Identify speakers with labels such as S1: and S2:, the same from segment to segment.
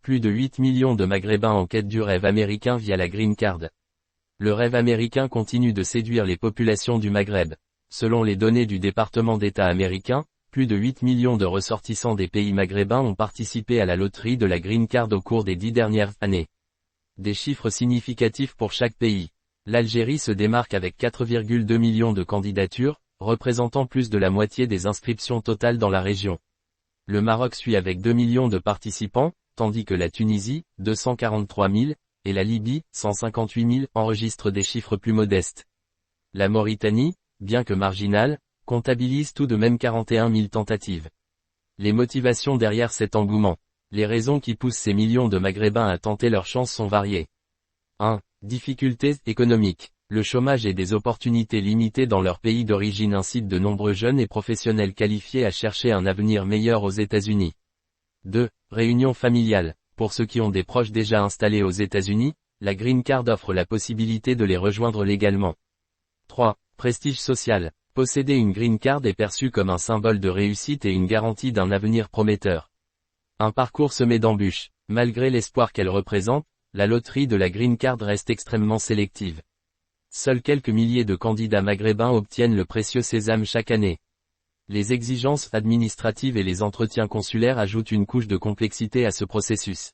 S1: plus de 8 millions de Maghrébins en quête du rêve américain via la Green Card. Le rêve américain continue de séduire les populations du Maghreb. Selon les données du département d'État américain, plus de 8 millions de ressortissants des pays maghrébins ont participé à la loterie de la Green Card au cours des 10 dernières années. Des chiffres significatifs pour chaque pays. L'Algérie se démarque avec 4,2 millions de candidatures, représentant plus de la moitié des inscriptions totales dans la région. Le Maroc suit avec 2 millions de participants, tandis que la Tunisie, 243 000, et la Libye, 158 000, enregistrent des chiffres plus modestes. La Mauritanie, bien que marginale, comptabilise tout de même 41 000 tentatives. Les motivations derrière cet engouement. Les raisons qui poussent ces millions de Maghrébins à tenter leur chance sont variées. 1. Difficultés économiques. Le chômage et des opportunités limitées dans leur pays d'origine incitent de nombreux jeunes et professionnels qualifiés à chercher un avenir meilleur aux États-Unis. 2. Réunion familiale. Pour ceux qui ont des proches déjà installés aux États-Unis, la Green Card offre la possibilité de les rejoindre légalement. 3. Prestige social. Posséder une Green Card est perçu comme un symbole de réussite et une garantie d'un avenir prometteur. Un parcours semé d'embûches. Malgré l'espoir qu'elle représente, la loterie de la Green Card reste extrêmement sélective. Seuls quelques milliers de candidats maghrébins obtiennent le précieux sésame chaque année. Les exigences administratives et les entretiens consulaires ajoutent une couche de complexité à ce processus.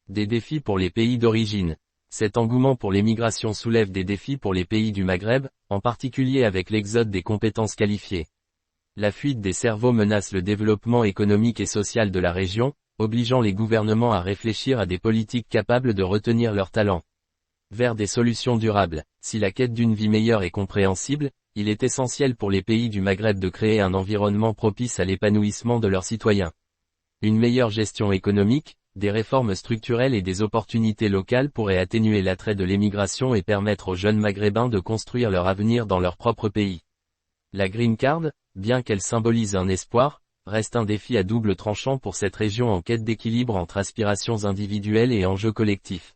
S1: Des défis pour les pays d'origine. Cet engouement pour l'émigration soulève des défis pour les pays du Maghreb, en particulier avec l'exode des compétences qualifiées. La fuite des cerveaux menace le développement économique et social de la région, obligeant les gouvernements à réfléchir à des politiques capables de retenir leurs talents. Vers des solutions durables. Si la quête d'une vie meilleure est compréhensible, il est essentiel pour les pays du Maghreb de créer un environnement propice à l'épanouissement de leurs citoyens. Une meilleure gestion économique, des réformes structurelles et des opportunités locales pourraient atténuer l'attrait de l'émigration et permettre aux jeunes Maghrébins de construire leur avenir dans leur propre pays. La Green Card, bien qu'elle symbolise un espoir, reste un défi à double tranchant pour cette région en quête d'équilibre entre aspirations individuelles et enjeux collectifs.